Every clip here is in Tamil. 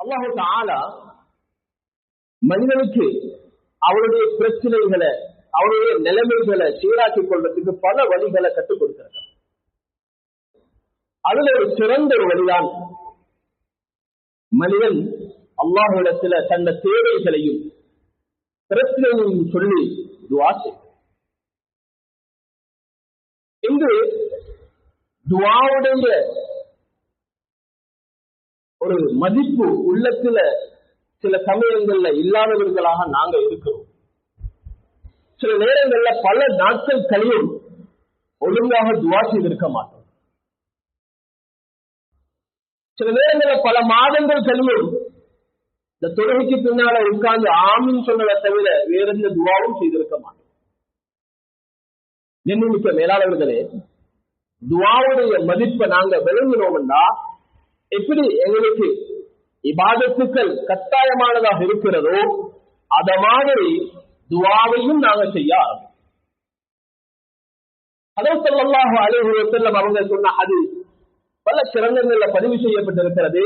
அல்லாஹ் தஆலா மனிதனுக்கு அவருடைய பிரச்சனைகளை அவருடைய நிலைமைகளை சீராக்கிக் கொள்வதற்கு பல வழிகளை கற்றுக் கொடுக்கிறார். அதுல ஒரு சிறந்த ஒரு வழிதான் மனிதன் அல்லாஹ்விடத்துல தன்னை தேவைகளையும் பிரச்சனையையும் சொல்லி துஆ செய்யும். இன்று துஆவுடைய ஒரு மதிப்பு உள்ளத்துல சில சமயங்கள்ல இல்லாதவர்களாக நாங்க இருக்கிறோம். சில நேரங்கள்ல பல நாட்கள் கழியும் ஒழுங்காக துஆ செய்திருக்க மாட்டோம். சில நேரங்கள்ல பல மாதங்கள் கழியும் இந்த தொழுகைக்கு பின்னால உட்கார்ந்து ஆமீன் சொன்னதை தவிர வேற எந்த துஆவும் செய்திருக்க மாட்டோம். எண்ணிமிக்க மேலாளர்களே, துஆவுடைய மதிப்பை நாங்க விளங்கினோம்னா எப்படி எங்களுக்கு இபாதத்துக்கள் கட்டாயமானதாக இருக்கிறதோ அத மாதிரி துஆவையும் நாங்க செய்ய ஆரம்பிப்போம். ஹதரத் ஸல்லல்லாஹு அலைஹி வஸல்லம் அவங்க சொன்ன ஹதீஸ் பல கிரந்தங்கள்ல பதிவு செய்யப்பட்டிருக்கிறது.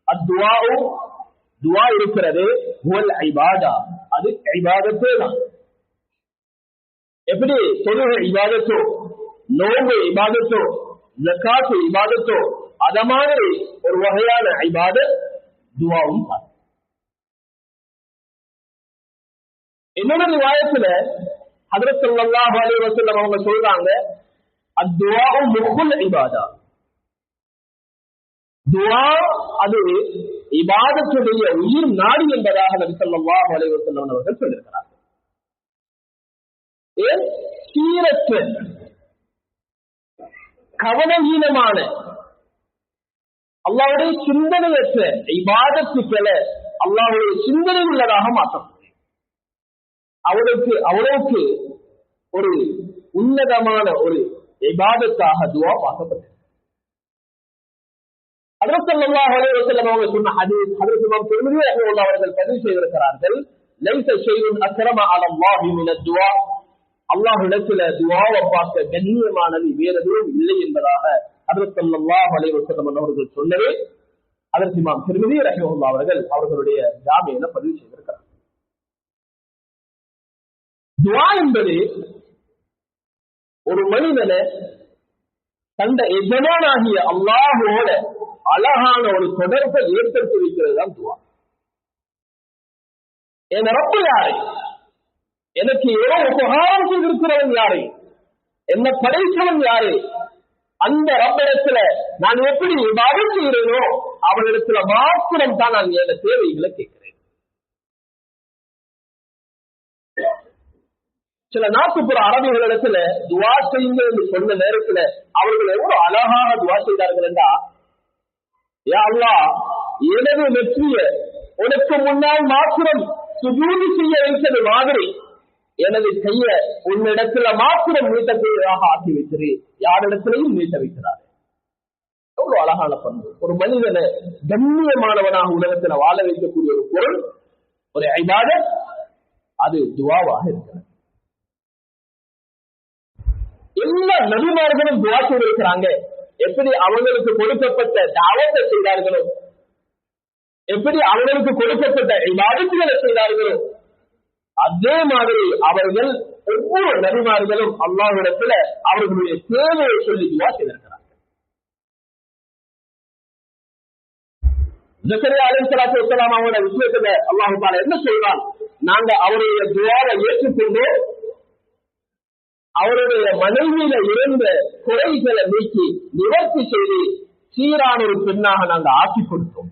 அத்துஆஉ துஆ இருக்கிறது ஹுவல் இபாதா, அது இபாதத்தே தான். எப்படி தொழுகை இபாதத்தோ, நோன்பு இபாதத்தோ, ஜகாத் இபாதத்தோ, அத மாதிரி ஒரு வகையான இபாதத் துஆவும் தான். இன்னொரு ரிவாயத்துல ஹதரத் ஸல்லல்லாஹு அலைஹி வஸல்லம் அவங்க சொல்றாங்க, அத்துஆஉ முஹுல் இபாதா, துஆ அது இபாதத்துடைய உயிர் நாடி என்பதாக நபி ஸல்லல்லாஹு அலைஹி வஸல்லம் அவர்கள் சொல்லியிருக்கிறார்கள். ஏன் சீரற்ற கவனஹீனமான அல்லாஹ்வுடைய சிந்தனையற்ற இபாதத்துக்களை அல்லாஹ்வுடைய சிந்தனை உள்ளதாக மாற்றம் அவ்வளவுக்கு ஒரு உன்னதமான ஒரு இபாதத்தாக துஆ பார்க்கப்பட்டது. ஹஜ்ரத் ஸல்லல்லாஹு அலைஹி வஸல்லம் அவங்க சொன்ன ஹதீஸ் ஹஜ்ரத் இமாம் திர்மிதி ரஹ்மத்துல்லாஹி அவர்கள் பதிவு செய்திருக்கிறார்கள். லைஸ ஷைஉன் அக்ரம அலல்லாஹி மின துஆ, அல்லாஹ்விடத்தில் துஆவை பார்க்க கண்ணியமானது வேறு எதுவும் இல்லை என்பதாக ஹஜ்ரத் ஸல்லல்லாஹு அலைஹி வஸல்லம் அவர்கள் சொன்னது ஹஜ்ரத் இமாம் திர்மிதி ரஹ்மத்துல்லாஹி அவர்கள் அவர்களுடைய ஜாமியில பதிவு செய்திருக்கிறார்கள். துஆ என்பது ஒரு மனிதனை தந்த எஜமானாகிய அல்லாஹ்வோட அழகான ஒரு தொடர்பை ஏற்படுத்தி வைக்கிறது தான் துஆ. என் ரப்பு யாரை, எனக்கு எவ்வளவு உபகாரம் செய்திருக்கிறவன் யாரை, என்ன படைத்தவன் யாரு, அந்த ரப்பிடத்துல நான் எப்படி இபாதத் செய்கிறேனோ அவனிடத்துல மாத்திரம் தான் நான் என் தேவைகளை கேட்கிறேன். சில நாட்டுப்புற அரபிகளிடத்துல துஆ செய்யுங்க என்று சொன்ன நேரத்துல அவர்கள் எவ்வளவு அழகாக துஆ செய்தார்கள் என்றா, யா அல்லாஹ், எனது வெற்றியை உனக்கு முன்னால் மாத்திரம் சுஜூது செய்ய வைத்தது மாதிரி எனது கைய உன்னிடத்துல மாத்திரம் நீட்டக்கூடியதாக ஆக்கி வைக்கிறேன், யாரிடத்திலையும் நீட்ட வைக்கிறார். எவ்வளவு அழகான பண்பு. ஒரு மனிதனை கண்ணியமானவனாக உலகத்துல வாழ வைக்கக்கூடிய ஒரு பொருள், ஒரு இபாதத், அது துஆவாக இருக்கிறது. எல்லா நபிமார்களும் துஆ செய்திருக்கிறாங்க. எப்படி அவங்களுக்கு கொடுக்கப்பட்ட தாவத்தை செய்தார்களோ, எப்படி அவர்களுக்கு கொடுக்கப்பட்ட இபாதத்துகளை செய்தார்களோ, அதே மாதிரி அவர்கள் ஒவ்வொரு நபிமார்களும் அல்லாஹ்விடத்துல அவர்களுடைய தேவையை சொல்லி துஆ செய்திருக்கிறார்கள். ஜக்கரியா அலைஹிஸ்ஸலாத்து வஸ்ஸலாம் அவங்களோட விஷயத்துல அல்லாஹ் தஆலா என்ன சொல்றான், நாங்க அவருடைய துஆவை ஏற்றுக்கொண்டோம், அவருடைய மனைவியில இருந்த குறைகளை நீக்கி நிவர்த்தி செய்து சீரான ஒரு பெண்ணாக நாங்க ஆக்கி கொடுத்தோம்.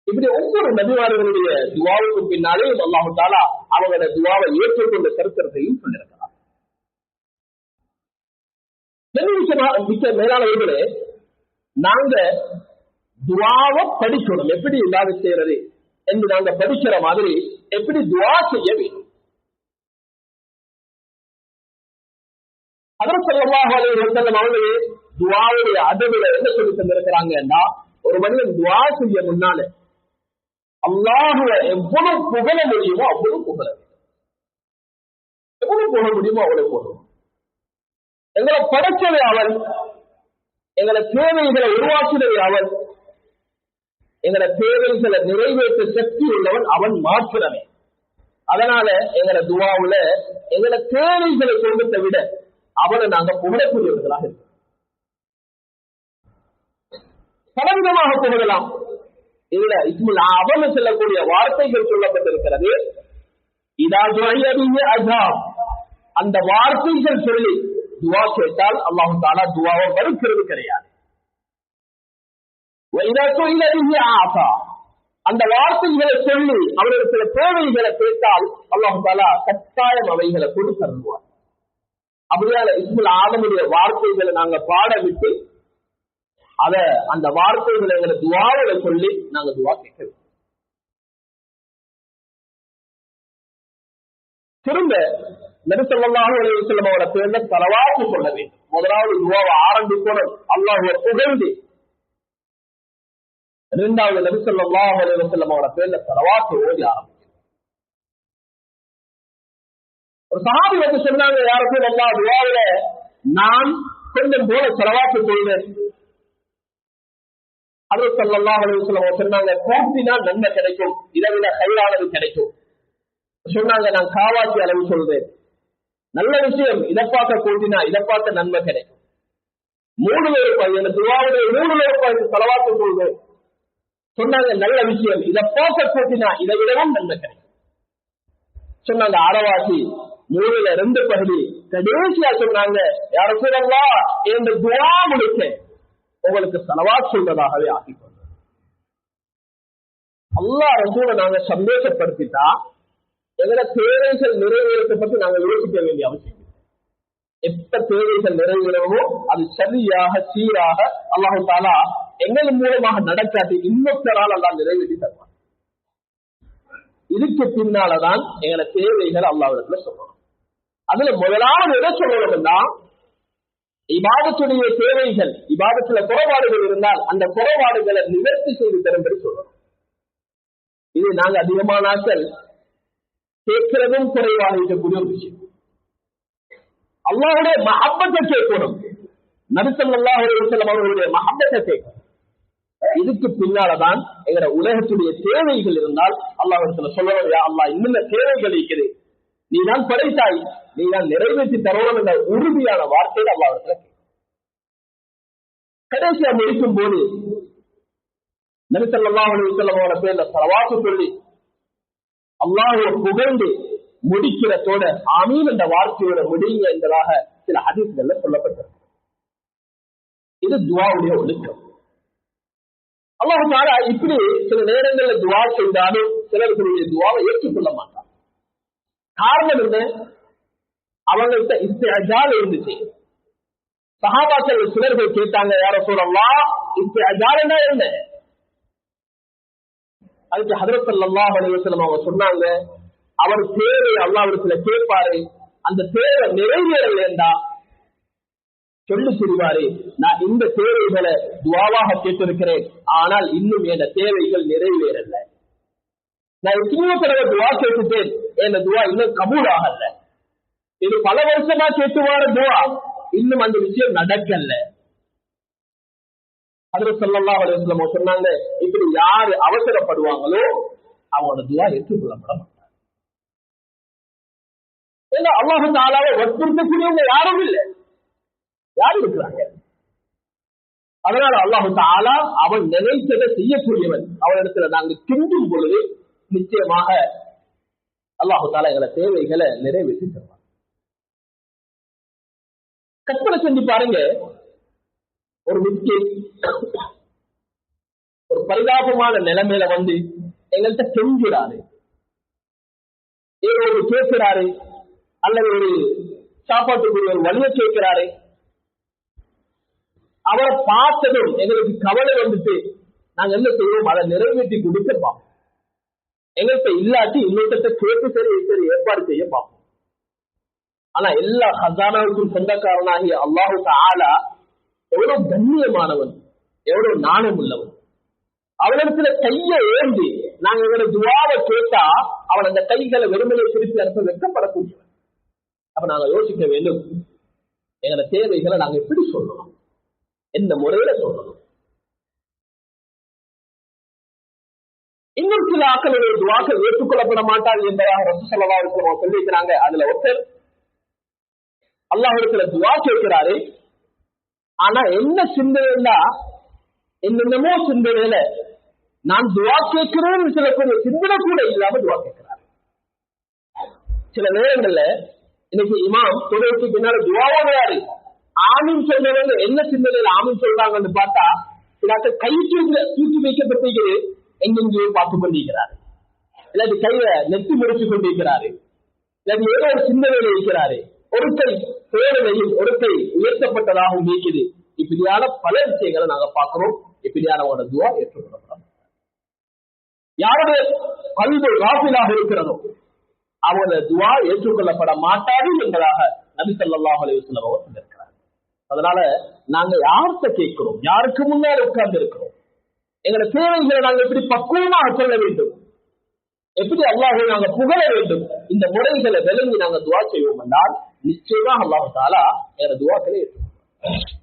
இப்படி ஒவ்வொரு நபிமார்களுடைய துஆவுக்கு பின்னாலேயும் அல்லாஹ் தஆலா அவங்களோட துஆவை ஏற்றுக்கொண்ட சரித்திரத்தையும் சொல்லியிருக்கிறார். மிக்க மேலாளர்களே, நாங்க துஆவை படிக்கணும். எப்படி இல்லாத செய்யறது என்று நாங்க படிக்கிற மாதிரி எப்படி துஆ செய்ய வேண்டும். ஹஜ்ரத் ஸல்லல்லாஹு அலைஹி வஸல்லம் அவர்களே துஆவுடைய அதபில என்ன சொல்லி தந்திருக்கிறாங்கன்னா, ஒரு மனிதன் துஆ செய்ய முன்னால அல்லாஹ்வை எவ்வளவு புகழ முடியுமோ அவ்வளவு புகழ வேண்டும். எவ்வளவு புகழ முடியுமோ அவ்வளவு புகழும். எங்களை படைச்சது அவன், எங்களை தேவைகளை உருவாக்கினது அவன். எங்களோட தேவைகளை நிறைவேற்ற சக்தி உள்ளவன் அவன் மாத்திரமே. அதனால எங்களோட துஆவுல எங்களோட தேவைகளை சொல்றதை விட அவனை நாங்க புகழக்கூடியவர்களாக இருக்கோம். பலவிதமாக புகழலாம். இதுல இஸ்முல் அஸம் சொல்லக்கூடிய வார்த்தைகள் சொல்லப்பட்டிருக்கிறது. இதா துஆ அஸாம், அந்த வார்த்தைகள் சொல்லி துஆ கேட்டால் அல்லாஹ் தஆலா துஆவை மறுக்கிறது கிடையாது. வைதா சுஇல பிஹி ஆஸா, அந்த வார்த்தைகளை சொல்லி அவர்களுக்கு சில தேவைகளை கேட்டால் அல்லாஹ் தஆலா கட்டாயம் அவைகளை கொடுத்து தருவார். அப்படியான இஸ்முல் ஆதமுடைய வார்த்தைகளை நாங்க பாட விட்டு அந்த வார்த்தைகளை எங்களை துஆவுல சொல்லி நாங்க துஆ கேட்கிறோம். திரும்ப நபி ஸல்லல்லாஹு அலைஹி வஸல்லம் அவரோட பேர்ல ஸலவாத் சொல்ல வேண்டும். முதலாவது துஆவை ஆரம்பிக்கணும் அல்லாஹ்வை புகழ்ந்து. இரண்டாவது நபி ஸல்லல்லாஹு அலைஹி வஸல்லம் அவரோட பேர்ல ஸலவாத் ஓதி ஆரம்பிக்கணும். ஒரு சஹாபி வந்து சொன்னாங்க, யா ரசூலல்லாஹ், துஆவுல நான் கொஞ்சம் போல ஸலவாத் சொல்றேன். ஹஜ்ரத் ஸல்லல்லாஹு அலைஹி வஸல்லம் சொன்னாங்க, கூட்டினா நன்மை கிடைக்கும், இதை விட கைரானது கிடைக்கும். சொன்னாங்க, நான் காவாசி அளவு சொல்றேன். நல்ல விஷயம், இதை பார்க்க கூட்டினா இதை பார்க்க நன்மை கிடைக்கும். 3 ரூபாய் எனக்கு துஆவுடைய 3 ரூபாய்க்கு ஸலவாத் சொல்றேன். சொன்னாங்க, நல்ல விஷயம், இதை பார்க்க கூட்டினா இதை விடவும் நன்மை கிடைக்கும். சொன்னாங்க, அறவாசி 3ல 2 பகுதி. கடைசியா சொன்னாங்க, யா ரசூலல்லாஹ், இந்த துஆ முடிக்க உங்களுக்கு ஸலவாத் சொல்றதாகவே ஆக்கிக்கொள்ளும். அல்லாஹ் ரசூலை நாங்க சந்தோஷப்படுத்திட்டா எங்களோட தேவைகள் நிறைவேறத்தை பற்றி நாங்க யோசிக்க வேண்டிய அவசியம் இல்லை. எப்ப தேவைகள் நிறைவேறவோ அது சரியாக சீராக அல்லாஹ் தஆலா எங்கள் மூலமாக நடக்காட்டி இன்னொருத்தரால் அல்லாஹ் நிறைவேற்றி தருவான். இதுக்கு பின்னாலதான் எங்களோட தேவைகள் அல்லாஹ்விடத்துல சொல்லணும். அதுல முதலாவது எதை சொல்லணும்னா, இபாதத்துடைய தேவைகள், இபாதத்துல குறைபாடுகள் இருந்தால் அந்த குறைபாடுகளை நிவர்த்தி செய்து தரும்படி சொல்லணும். இது நாங்க அதிகமான நாட்கள் கேட்கிறதும் குறைவாக இருக்கக்கூடிய ஒரு விஷயம். அல்லாஹ்வுடைய மஹப்பத்தை கேட்கணும். நபி ஸல்லல்லாஹு அலைஹி வஸல்லம் அவர்களுடைய மஹப்பத்தை கேட்கணும். இதுக்கு பின்னால்தான் எங்களோட உலகத்துடைய தேவைகள் இருந்தால் அல்லாஹ்விடத்துல சொல்லணும், யா அல்லாஹ், இன்னும் தேவைகள் இருக்குது, நீதான் படைத்தாய், நீதான் நிறைவேற்றி தரணும் என்ற உறுதியான வார்த்தையில் அல்லாஹ்விடத்துல கேட்கணும். கடைசியா முடிக்கும் போது நபி ஸல்லல்லாஹு அலைஹி வஸல்லம் அவரோட பேர்ல ஸலவாத் சொல்லி அல்லாஹ்வை புகழ்ந்து முடிக்கிறதோட ஆமீன் என்ற வார்த்தையோட முடியுங்க என்பதாக சில ஹதீஸ்கள்ல சொல்லப்பட்டிருக்கு. இது துஆவுடைய ஒழுக்கம். அல்லாஹ் தஆலா இப்படி சில நேரங்கள்ல துஆ செய்தாலும் சிலர்களுடைய துஆவை ஏற்றுக்கொள்ள மாட்டார். காரணம் என்ன? அவங்கள்ட்ட இஸ்திஅஜால் இருந்துச்சு. சஹாபாக்கள் சிலர்கள் கேட்டாங்க, யா ரசூலல்லாஹ், இஸ்திஅஜால்னா என்ன? அதுக்கு ஹஜ்ரத் ஸல்லல்லாஹு அலைஹி வஸல்லம் அவங்க சொன்னாங்க, அவர் தேவை அல்லாஹ்விடத்துல கேட்பாரு, அந்த தேவை நிறைவேறலைண்டா சொல்லி சொல்வாரு, நான் இந்த தேவைகளை துஆவாக கேட்டிருக்கிறேன், ஆனால் இன்னும் என் தேவைகள் நிறைவேறல. நான் எத்தனையோ தடவை துஆ கேட்டுட்டேன், என் துஆ இன்னும் கபூல் ஆகல. இது பல வருஷமா கேட்டு வர துஆ, இன்னும் அந்த விஷயம் நடக்கல. ஹஜ்ரத் ஸல்லல்லாஹு அலைஹி வஸல்லம் சொன்னாங்க, இப்படி யாரு அவசரப்படுவாங்களோ அவங்களோட துஆ ஏற்றுக்கொள்ளப்பட மாட்டாங்க. ஏன்னா அல்லாஹ் தஆலாவை வற்புறுத்தக்கூடியவங்க யாரும் இல்லை, யாரும் இருக்கிறாங்க. அதனால அல்லாஹ் தஆலா அவன் நினைத்ததை செய்யக்கூடியவன். அவனிடத்துல நாங்க கிண்டும் பொழுது நிச்சயமாக அல்லாஹ் தஆலா எங்களை தேவைகளை நிறைவேற்றி தருவான். கற்பனை செஞ்சு பாருங்க, ஒரு மிஸ்கின் ஒரு பரிதாபமான நிலைமையில வந்து எங்கள்கிட்ட கெஞ்சுறாரு, ஏதோ ஒரு கேட்கிறாரு, அல்லது ஒரு சாப்பாட்டுக்குரிய ஒரு வழியை கேட்கிறாரு. அவரை பார்த்ததும் எங்களுக்கு கவலை வந்துட்டு நாங்க என்ன செய்வோம், அதை நிறைவேற்றி கொடுக்க பார்ப்போம். எங்கள்கிட்ட இல்லாட்டி இன்னொருத்த கேட்டு சரி ஏற்பாடு செய்ய பார்ப்போம். ஆனா எல்லா ஹசானாவுக்கும் சொந்தக்காரனாகிய அல்லாஹ் தஆலா எவ்வளவு கண்ணியமானவன், எவ்வளவு நாணம் உள்ளவன். அவனிடத்துல கையை ஏந்தி நாங்க எங்களோட துஆவை கேட்டா அவன் அந்த கைகளை வெறுமனை திருப்பி அனுப்ப வெட்கப்படக்கூடியவன். அப்ப நாங்க யோசிக்க வேண்டும், எங்களோட தேவைகளை நாங்க எப்படி சொல்லணும், எந்த முறையில சொல்லணும். இன்னும் சில ஆக்களுடைய துவாக்கள் ஏற்றுக்கொள்ளப்பட மாட்டாது என்பதாக ரசூலுல்லாஹி ஸல்லல்லாஹு அலைஹி வஸல்லம் சொல்லியிருக்கிறாங்க. அதுல ஒருத்தர் அல்லாஹ்விடத்துல துவா கேட்கிறாரு. ஆனா என்ன சிந்தனைன்னா என்னென்னமோ சிந்தனையில நான் துவா கேட்கிறேன்னு சொல்லக்கூடிய சிந்தனை கூட இல்லாம துவா கேட்கிறாரு. சில நேரங்கள்ல இன்னைக்கு இமாம் தொழுகைக்கு பின்னால துவாவோடையாரு ஆமீன் சொல்றவங்க என்ன சிந்தனையில ஆமீன் சொல்றாங்கன்னு பார்த்தா இல்லாட்ட கை தூக்கி வைக்கப்பட்டிருக்கிறது எங்கெங்கேயோ பார்த்து கொண்டிருக்கிறாரு, இல்லாட்டி கையில நெத்தி முடிச்சு கொண்டிருக்கிறாரு, இல்லாட்டி ஏதோ ஒரு சிந்தனையில இருக்கிறாரு, ஒரு கை பேரவையில் ஒரு கை உயர்த்தப்பட்டதாகவும் இருக்குது. இப்படியான பல விஷயங்களை நாங்க பார்க்கிறோம். இப்படியானவோட துவா ஏற்றுக்கொள்ளப்படும். யாருடைய கல்வி காஃபிலாக இருக்கிறதோ அவனோட துவா ஏற்றுக்கொள்ளப்பட மாட்டாது என்பதாக நபி ஸல்லல்லாஹு அலைஹி வஸல்லம் அவர் சொல்லியிருக்கிறார். அதனால நாங்க யார்கிட்ட கேட்கிறோம், யாருக்கு முன்னாடி உட்கார்ந்து இருக்கிறோம், எங்களோட தேவைகளை நாங்க எப்படி பக்குவமாக சொல்ல வேண்டும், எப்படி அல்லாஹ்வை நாங்க புகழ வேண்டும், இந்த முறைகளை விளங்கி நாங்க துவா செய்வோம் என்றால் நிச்சயமாக அல்லாஹ் தஆலா எங்களோட துவாக்களை ஏற்றுக்கொள்வார்.